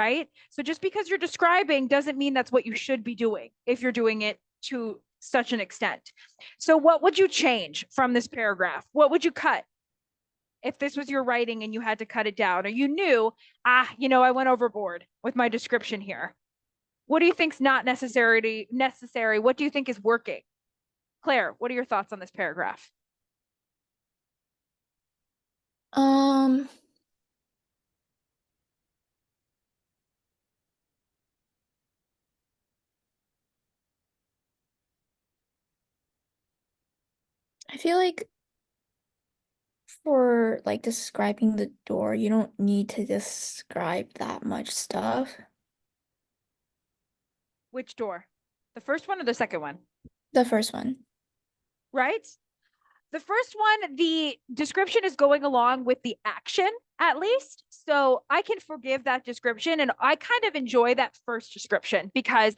right? So just because you're describing doesn't mean that's what you should be doing if you're doing it to such an extent. So what would you change from this paragraph? What would you cut if this was your writing and you had to cut it down, or you knew, I went overboard with my description here? What do you think's not necessary? What do you think is working? Claire, what are your thoughts on this paragraph? Um, I feel like for like describing the door, you don't need to describe that much stuff. Which door? The first one or the second one? The first one. Right? The first one, the description is going along with the action, at least. So I can forgive that description. And I kind of enjoy that first description because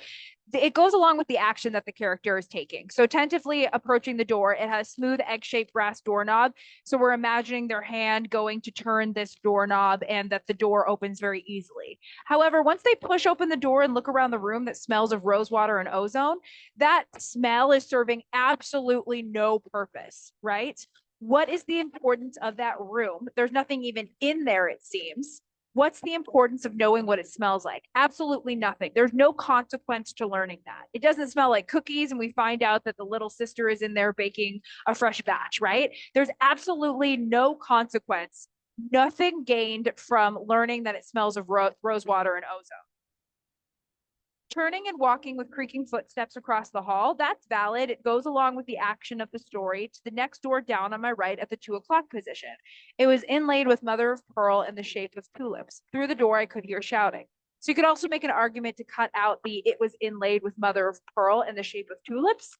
it goes along with the action that the character is taking. So tentatively approaching the door, it has smooth egg-shaped brass doorknob. So we're imagining their hand going to turn this doorknob and that the door opens very easily. However, once they push open the door and look around the room that smells of rosewater and ozone, that smell is serving absolutely no purpose, right? What is the importance of that room? There's nothing even in there, it seems. What's the importance of knowing what it smells like? Absolutely nothing. There's no consequence to learning that. It doesn't smell like cookies, and we find out that the little sister is in there baking a fresh batch, right? There's absolutely no consequence, nothing gained from learning that it smells of rosewater and ozone. Turning and walking with creaking footsteps across the hall, that's valid. It goes along with the action of the story to the next door down on my right at the 2 o'clock position. It was inlaid with mother of pearl in the shape of tulips. Through the door, I could hear shouting. So you could also make an argument to cut out the it was inlaid with mother of pearl in the shape of tulips,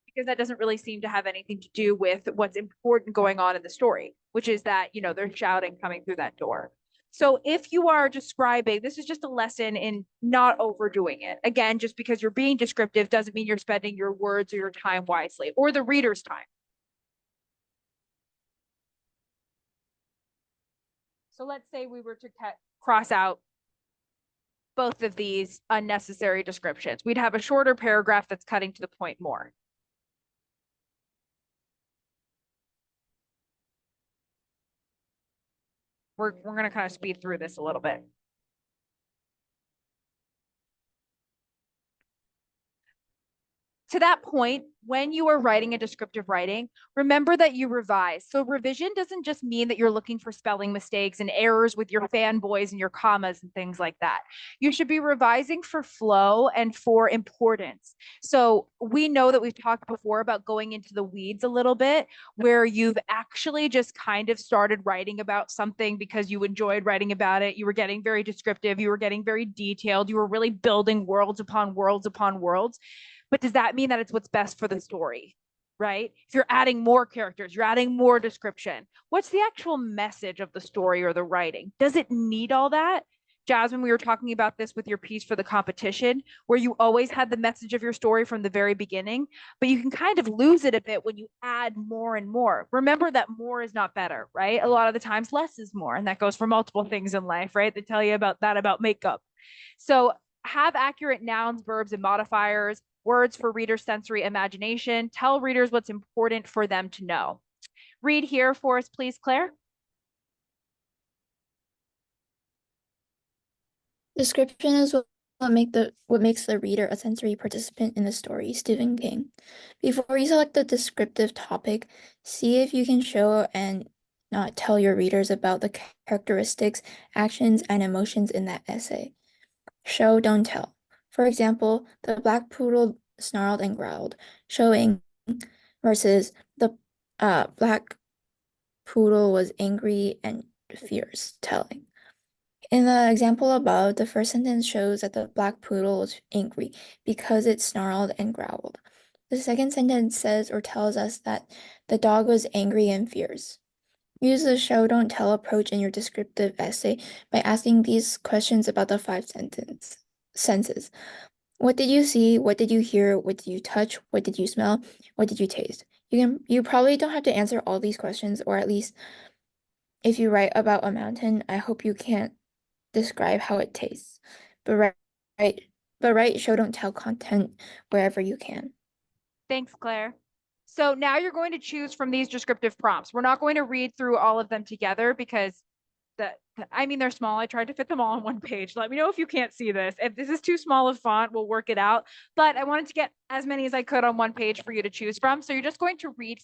because that doesn't really seem to have anything to do with what's important going on in the story, which is that, they're shouting coming through that door. So if you are describing, this is just a lesson in not overdoing it. Again, just because you're being descriptive doesn't mean you're spending your words or your time wisely, or the reader's time. So let's say we were to cross out both of these unnecessary descriptions. We'd have a shorter paragraph that's cutting to the point more. We're going to kind of speed through this a little bit. To that point, when you are writing a descriptive writing, remember that you revise. So revision doesn't just mean that you're looking for spelling mistakes and errors with your fanboys and your commas and things like that. You should be revising for flow and for importance. So we know that we've talked before about going into the weeds a little bit, where you've actually just kind of started writing about something because you enjoyed writing about it. You were getting very descriptive, you were getting very detailed, you were really building worlds upon worlds upon worlds. But does that mean that it's what's best for the story? Right? If you're adding more characters, you're adding more description. What's the actual message of the story or the writing? Does it need all that? Jasmine, we were talking about this with your piece for the competition, where you always had the message of your story from the very beginning, but you can kind of lose it a bit when you add more and more. Remember that more is not better, right? A lot of the times, less is more. And that goes for multiple things in life, right? They tell you about that about makeup. So have accurate nouns, verbs, and modifiers, words for reader sensory imagination. Tell readers what's important for them to know. Read here for us, please, Claire. Description is what makes the reader a sensory participant in the story. Stephen King. Before you select the descriptive topic, see if you can show and not tell your readers about the characteristics, actions, and emotions in that essay. Show, don't tell. For example, the black poodle snarled and growled, showing, versus the black poodle was angry and fierce, telling. In the example above, the first sentence shows that the black poodle was angry because it snarled and growled. The second sentence says or tells us that the dog was angry and fierce. Use the show don't tell approach in your descriptive essay by asking these questions about the five senses. What did you see? What did you hear? What did you touch? What did you smell? What did you taste? You probably don't have to answer all these questions, or at least if you write about a mountain, I hope you can't describe how it tastes. But write show don't tell content wherever you can. Thanks, Claire. So now you're going to choose from these descriptive prompts. We're not going to read through all of them together because they're small. I tried to fit them all on one page. Let me know if you can't see this. If this is too small of font, we'll work it out. But I wanted to get as many as I could on one page for you to choose from. So you're just going to read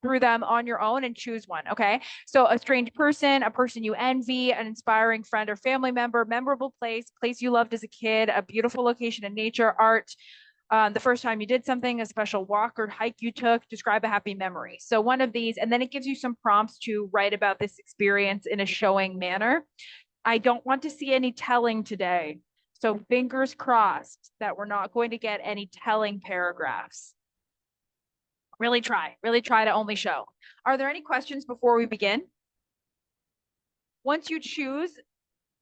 through them on your own and choose one. Okay. So a strange person, a person you envy, an inspiring friend or family member, memorable place you loved as a kid, a beautiful location in nature, art, the first time you did something, a special walk or hike you took, describe a happy memory. So one of these, and then it gives you some prompts to write about this experience in a showing manner. I don't want to see any telling today. So fingers crossed that we're not going to get any telling paragraphs. Really try to only show. Are there any questions before we begin? Once you choose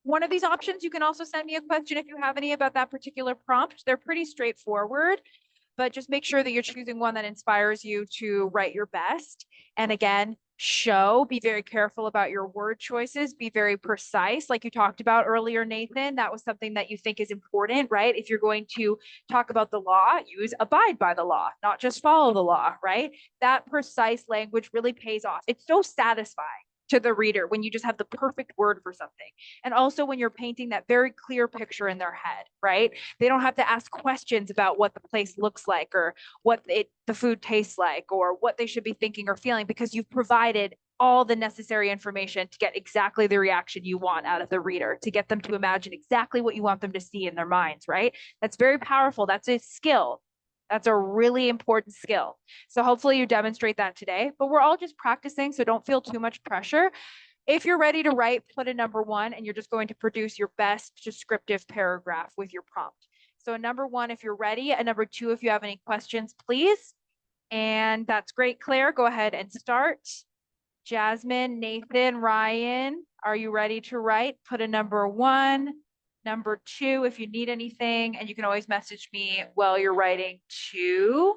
one of these options, you can also send me a question if you have any about that particular prompt. They're pretty straightforward, but just make sure that you're choosing one that inspires you to write your best. And again, be very careful about your word choices, be very precise. Like you talked about earlier, Nathan, that was something that you think is important, right? If you're going to talk about the law, use abide by the law, not just follow the law, right? That precise language really pays off. It's so satisfying to the reader when you just have the perfect word for something. And also when you're painting that very clear picture in their head, right? They don't have to ask questions about what the place looks like or the food tastes like or what they should be thinking or feeling because you've provided all the necessary information to get exactly the reaction you want out of the reader, to get them to imagine exactly what you want them to see in their minds, right? That's very powerful. That's a skill. That's a really important skill. So hopefully you demonstrate that today, but we're all just practicing, so don't feel too much pressure. If you're ready to write, put a number 1 and you're just going to produce your best descriptive paragraph with your prompt. So a number 1 if you're ready, a number 2 if you have any questions, please. And that's great, Claire. Go ahead and start. Jasmine, Nathan, Ryan, are you ready to write? Put a number 1. Number 2, if you need anything, and you can always message me while you're writing too.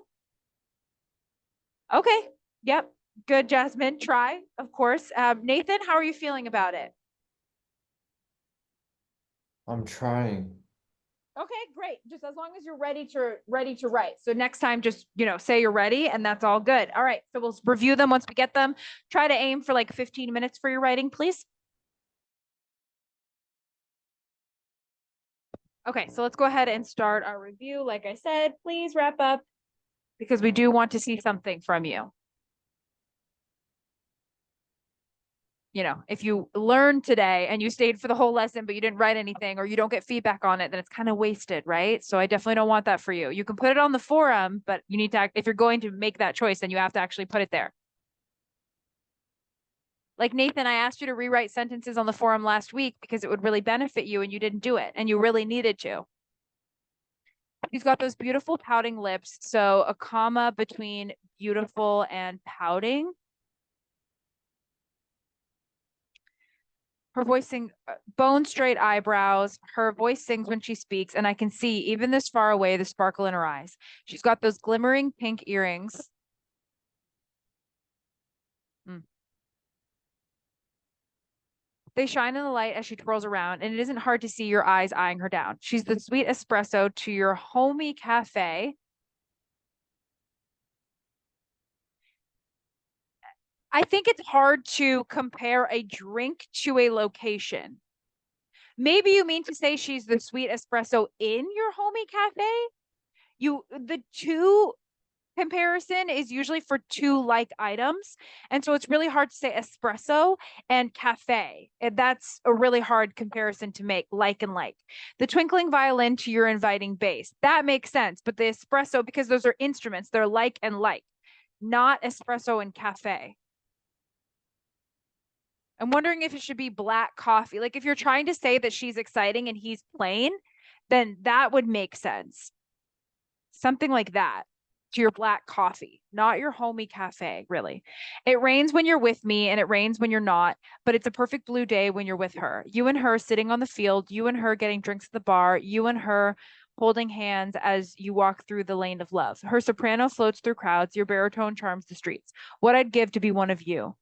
Okay, yep, good, Jasmine, try, of course. Nathan, how are you feeling about it? I'm trying. Okay, great. Just as long as you're ready to write. So next time, just, say you're ready and that's all good. All right, so we'll review them once we get them. Try to aim for like 15 minutes for your writing, please. Okay, so let's go ahead and start our review. Like I said, please wrap up because we do want to see something from you. If you learned today and you stayed for the whole lesson, but you didn't write anything or you don't get feedback on it, then it's kind of wasted, right? So I definitely don't want that for you. You can put it on the forum, but you need to, if you're going to make that choice, then you have to actually put it there. Like Nathan, I asked you to rewrite sentences on the forum last week because it would really benefit you and you didn't do it and you really needed to. He's got those beautiful pouting lips. So a comma between beautiful and pouting. Her voice sings, bone straight eyebrows. Her voice sings when she speaks, and I can see, even this far away, the sparkle in her eyes. She's got those glimmering pink earrings. They shine in the light as she twirls around, and it isn't hard to see your eyes eyeing her down. She's the sweet espresso to your homey cafe. I think it's hard to compare a drink to a location. Maybe you mean to say she's the sweet espresso in your homey cafe? The two comparison is usually for two like items. And so it's really hard to say espresso and cafe. And that's a really hard comparison to make, like and like. The twinkling violin to your inviting bass. That makes sense. But the espresso, because those are instruments, they're like and like, not espresso and cafe. I'm wondering if it should be black coffee. Like if you're trying to say that she's exciting and he's plain, then that would make sense. Something like that to your black coffee, not your homey cafe, really. It rains when you're with me and it rains when you're not, but it's a perfect blue day when you're with her. You and her sitting on the field, you and her getting drinks at the bar, you and her holding hands as you walk through the lane of love. Her soprano floats through crowds, your baritone charms the streets. What I'd give to be one of you.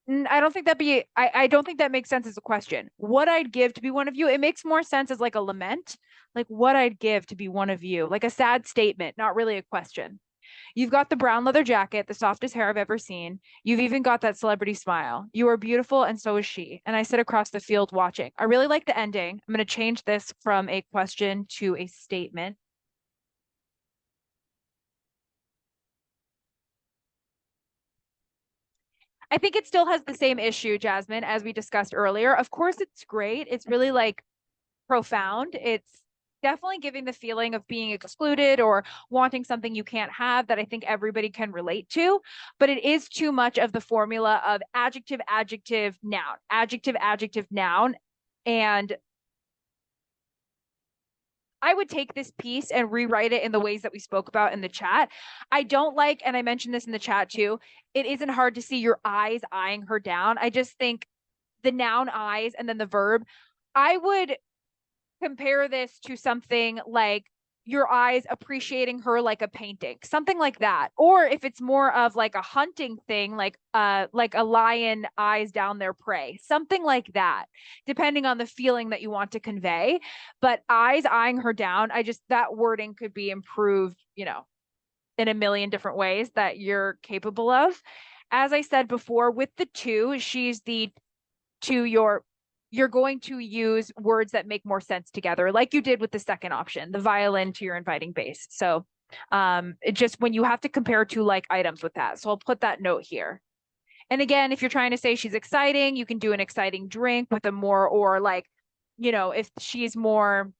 I don't think I don't think that makes sense as a question. What I'd give to be one of you, it makes more sense as like a lament, like what I'd give to be one of you, like a sad statement, not really a question. You've got the brown leather jacket, the softest hair I've ever seen. You've even got that celebrity smile. You are beautiful, and so is she. And I sit across the field watching. I really like the ending. I'm going to change this from a question to a statement. I think it still has the same issue, Jasmine, as we discussed earlier. Of course, it's great. It's really like profound. It's definitely giving the feeling of being excluded or wanting something you can't have that I think everybody can relate to. But it is too much of the formula of adjective, adjective, noun, adjective, adjective, noun. And I would take this piece and rewrite it in the ways that we spoke about in the chat. I don't like, and I mentioned this in the chat too, it isn't hard to see your eyes eyeing her down. I just think the noun eyes and then the verb, I would compare this to something like your eyes appreciating her like a painting, something like that. Or if it's more of like a hunting thing, like a lion eyes down their prey, something like that, depending on the feeling that you want to convey. But eyes eyeing her down, I just that wording could be improved, in a million different ways that you're capable of. As I said before, with the two, she's the to you're going to use words that make more sense together, like you did with the second option, the violin to your inviting bass. So it just when you have to compare two like items with that. So I'll put that note here. And again, if you're trying to say she's exciting, you can do an exciting drink with a more, or like, if she's more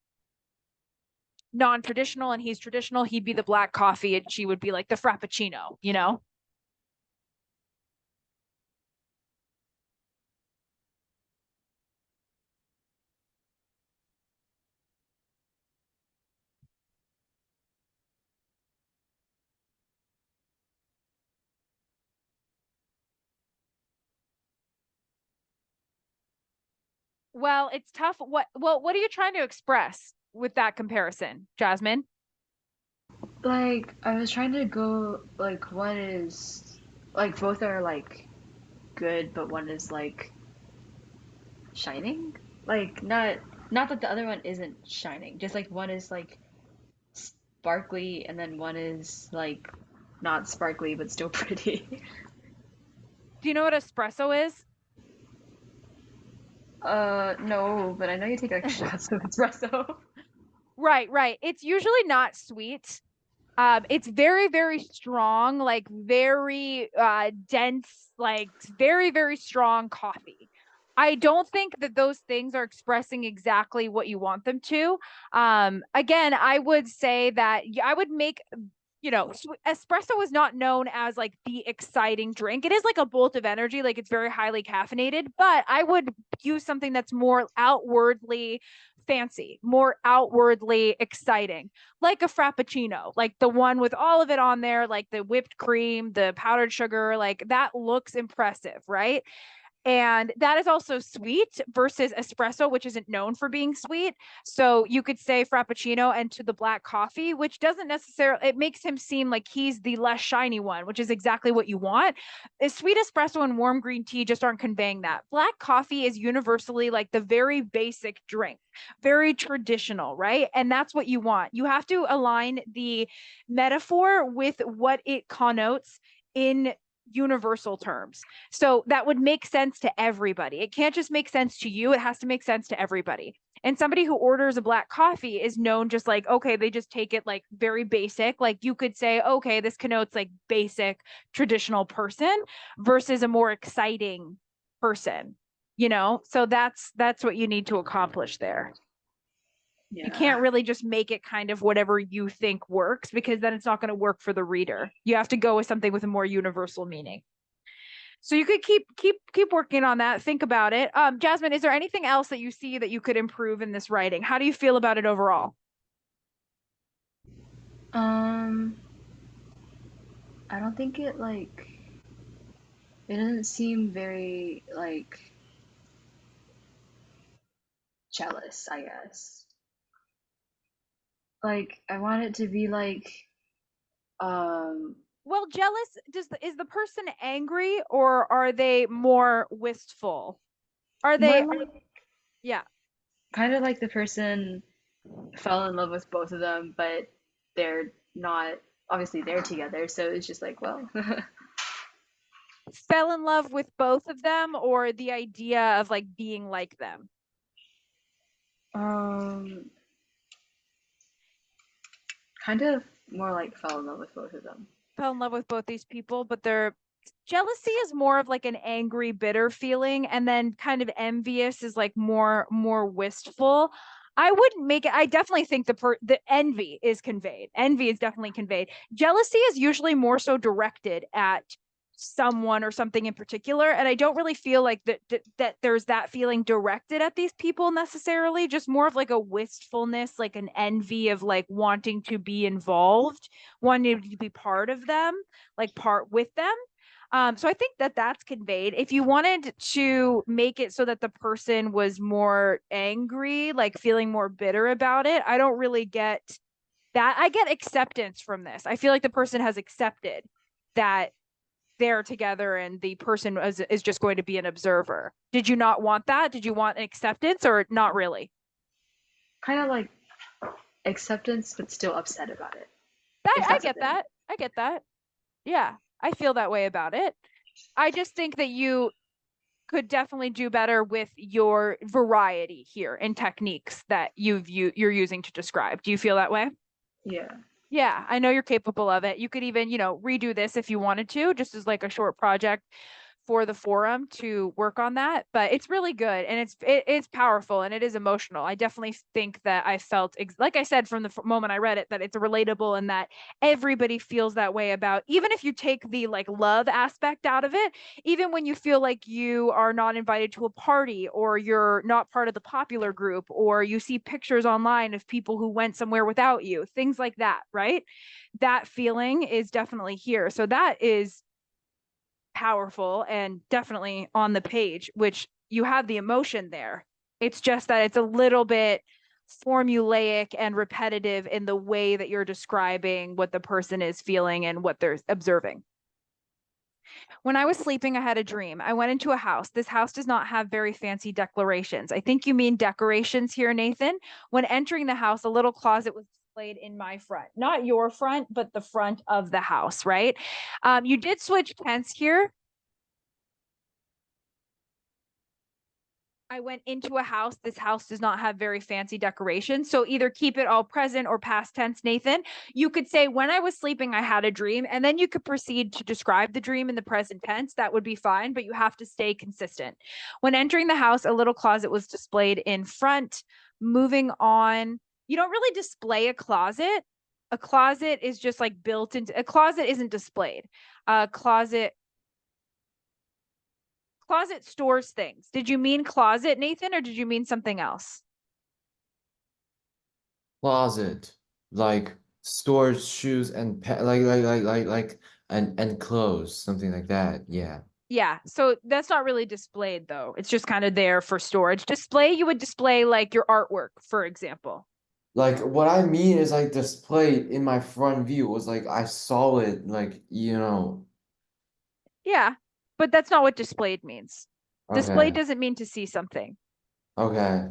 non-traditional and he's traditional, he'd be the black coffee and she would be like the frappuccino. Well, it's tough. What are you trying to express with that comparison, Jasmine? Like, I was trying to go, like, one is, like, both are, like, good, but one is, like, shining? Like, not that the other one isn't shining, just, like, one is, like, sparkly, and then one is, like, not sparkly, but still pretty. Do you know what espresso is? No, but I know you take, like, shots of espresso. Right, right. It's usually not sweet. It's very, very strong, like very dense, like very, very strong coffee. I don't think that those things are expressing exactly what you want them to. Again, I would say that I would make espresso is not known as like the exciting drink. It is like a bolt of energy, like it's very highly caffeinated, but I would use something that's more outwardly fancy, more outwardly exciting, like a frappuccino, like the one with all of it on there, like the whipped cream, the powdered sugar, like that looks impressive, right? And that is also sweet versus espresso, which isn't known for being sweet. So you could say frappuccino and to the black coffee, which doesn't necessarily, it makes him seem like he's the less shiny one, which is exactly what you want. A sweet espresso and warm green tea just aren't conveying that. Black coffee is universally like the very basic drink, very traditional, right? And that's what you want. You have to align the metaphor with what it connotes in universal terms. So that would make sense to everybody. It can't just make sense to you, it has to make sense to everybody. And somebody who orders a black coffee is known just like, okay, they just take it like very basic. Like you could say, okay, this connotes like basic traditional person versus a more exciting person. So that's what you need to accomplish there. You Yeah. can't really just make it kind of whatever you think works because then it's not going to work for the reader. You have to go with something with a more universal meaning. So you could keep working on that. Think about it. Jasmine, is there anything else that you see that you could improve in this writing? How do you feel about it overall? Um, I don't think it doesn't seem very, like, jealous, I guess. Like, I want it to be like, um, Well, jealous is the person angry or are they more wistful? Are they More like yeah. kind of like the person fell in love with both of them, but they're not obviously they're together, so it's just like, well, Fell in love with both of them or the idea of like being like them? um, kind of more like fell in love with both of them. Fell in love with both these people, but their jealousy is more of like an angry, bitter feeling, and then kind of envious is like more wistful. I wouldn't make it. I definitely think the envy is conveyed. Envy is definitely conveyed. Jealousy is usually more so directed at someone or something in particular, and I don't really feel like that there's that feeling directed at these people necessarily. Just more of like a wistfulness, like an envy of like wanting to be involved, wanting to be part of them, like part with them. So I think that that's conveyed. If you wanted to make it so that the person was more angry, like feeling more bitter about it, I don't really get that. I get acceptance from this. I feel like the person has accepted that they're together and the person is just going to be an observer. Did you not want that? Did you want an acceptance or not really? Kind of like acceptance, but still upset about it, if I that's a get thing. that. I get that. Yeah, I feel that way about it. I just think that you could definitely do better with your variety here and techniques that you're using to describe. Do you feel that way? Yeah. Yeah, I know you're capable of it. You could even, redo this if you wanted to, just as like a short project for the forum to work on that. But it's really good and it's powerful and it is emotional. I definitely think that I felt like I said from the moment I read it that it's relatable and that everybody feels that way about, even if you take the like love aspect out of it, even when you feel like you are not invited to a party or you're not part of the popular group or you see pictures online of people who went somewhere without you, things like that, right? That feeling is definitely here. So that is powerful and definitely on the page, which you have the emotion there. It's just that it's a little bit formulaic and repetitive in the way that you're describing what the person is feeling and what they're observing. When I was sleeping, I had a dream. I went into a house. This house does not have very fancy decorations. I think you mean decorations here, Nathan. When entering the house, a little closet was displayed in my front, not your front, but the front of the house, right? You did switch tense here. I went into a house. This house does not have very fancy decorations. So either keep it all present or past tense, Nathan. You could say, when I was sleeping, I had a dream. And then you could proceed to describe the dream in the present tense. That would be fine, but you have to stay consistent. When entering the house, a little closet was displayed in front. Moving on, you don't really display a closet. A closet is just like built into a closet, isn't displayed. A closet stores things. Did you mean closet, Nathan, or did you mean something else? Closet, like stores shoes and like and clothes, something like that. Yeah. Yeah, so that's not really displayed though. It's just kind of there for storage. Display, you would display like your artwork, for example. Like what I mean is like displayed in my front view was like I saw it like. Yeah, but that's not what displayed means. Display Okay. doesn't mean to see something. Okay.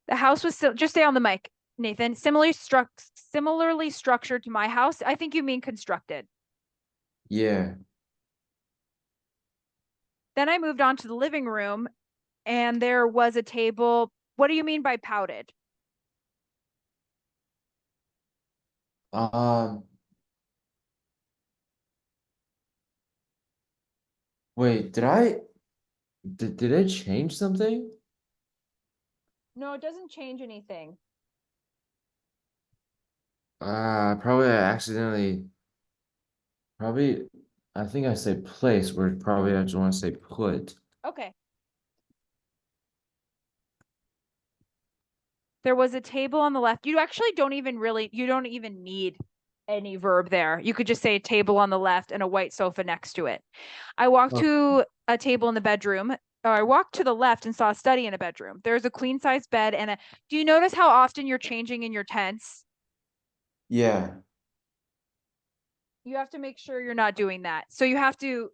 The house was still, just stay on the mic, Nathan. Similarly structured to my house. I think you mean constructed. Yeah. Then I moved on to the living room and there was a table. What do you mean by pouted? Um, wait, did it change something? No, it doesn't change anything. Probably I accidentally probably I think I said place where probably I just want to say put. Okay. There was a table on the left. You don't even need any verb there. You could just say a table on the left and a white sofa next to it. I walked Oh, to a table in the bedroom. Or I walked to the left and saw a study in a bedroom. There's a queen size bed and a. Do you notice how often you're changing in your tense? yeah. You have to make sure you're not doing that. So you have to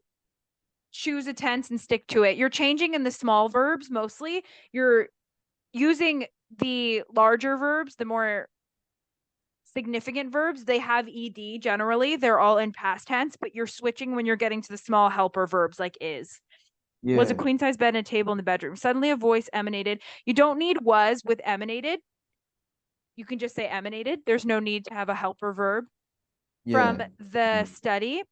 choose a tense and stick to it. You're changing in the small verbs mostly. You're using the larger verbs, the more significant verbs, they have ed generally. They're all in past tense, but you're switching when you're getting to the small helper verbs like is. Was a Yeah. queen size bed and a table in the bedroom. Suddenly a voice emanated. You don't need was with emanated. You can just say emanated. There's no need to have a helper verb. From Yeah. the study,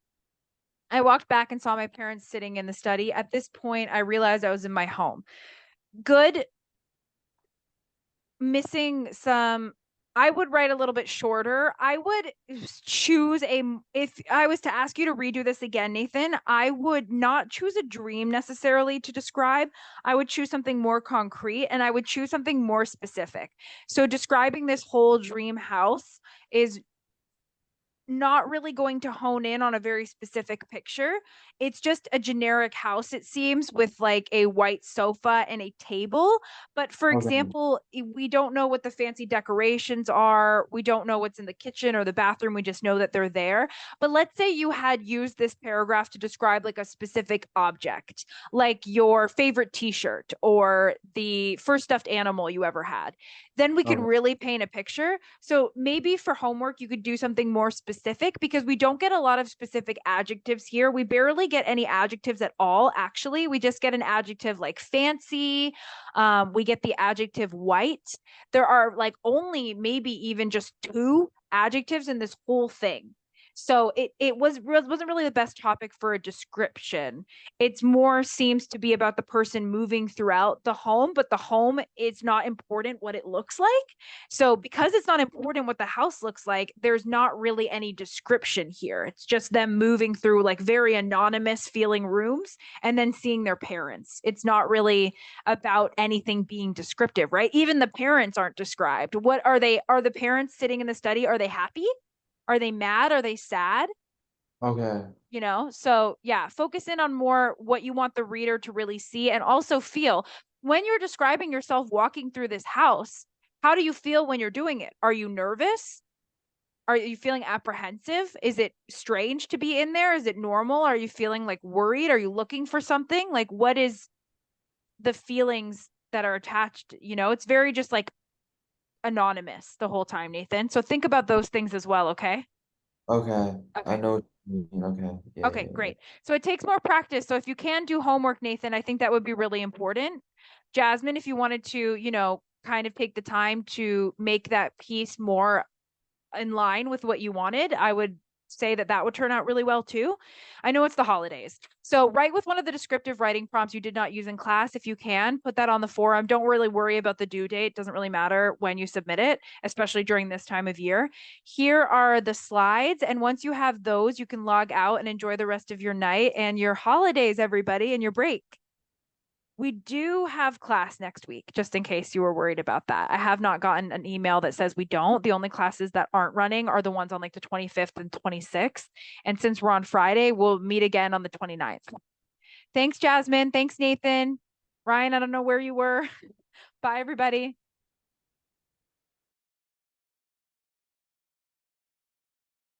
I walked back and saw my parents sitting in the study. At this point, I realized I was in my home. Good. Missing some. I would write a little bit shorter. I would choose if I was to ask you to redo this again, Nathan, I would not choose a dream necessarily to describe. I would choose something more concrete and I would choose something more specific. So describing this whole dream house is not really going to hone in on a very specific picture. It's just a generic house, it seems, with like a white sofa and a table. But for Okay. example, we don't know what the fancy decorations are. We don't know what's in the kitchen or the bathroom. We just know that they're there. But let's say you had used this paragraph to describe like a specific object, like your favorite t-shirt or the first stuffed animal you ever had. Then we could Okay. really paint a picture. So maybe for homework, you could do something more specific because we don't get a lot of specific adjectives here. We barely get any adjectives at all, actually. We just get an adjective like fancy. We get the adjective white. There are like only maybe even just 2 adjectives in this whole thing. So it wasn't really the best topic for a description. It's more seems to be about the person moving throughout the home, but the home, it's not important what it looks like. So because it's not important what the house looks like, there's not really any description here. It's just them moving through like very anonymous feeling rooms and then seeing their parents. It's not really about anything being descriptive, right? Even the parents aren't described. What are they? Are the parents sitting in the study? Are they happy? Are they mad? Are they sad? Okay. So yeah, focus in on more what you want the reader to really see and also feel when you're describing yourself walking through this house. How do you feel when you're doing it? Are you nervous? Are you feeling apprehensive? Is it strange to be in there? Is it normal? Are you feeling like worried? Are you looking for something? Like what is the feelings that are attached? It's very just like anonymous the whole time, Nathan. So think about those things as well, okay? Okay. I Okay. know what you mean. Okay. Yeah, Okay, yeah, yeah. great. So it takes more practice. So if you can do homework, Nathan, I think that would be really important. Jasmine, if you wanted to, kind of take the time to make that piece more in line with what you wanted, I would say that that would turn out really well too. I know it's the holidays. So write with one of the descriptive writing prompts you did not use in class. If you can, put that on the forum. Don't really worry about the due date. It doesn't really matter when you submit it, especially during this time of year. Here are the slides. And once you have those, you can log out and enjoy the rest of your night and your holidays, everybody, and your break. We do have class next week, just in case you were worried about that. I have not gotten an email that says we don't. The only classes that aren't running are the ones on like the 25th and 26th. And since we're on Friday, we'll meet again on the 29th. Thanks, Jasmine. Thanks, Nathan. Ryan, I don't know where you were. Bye, everybody.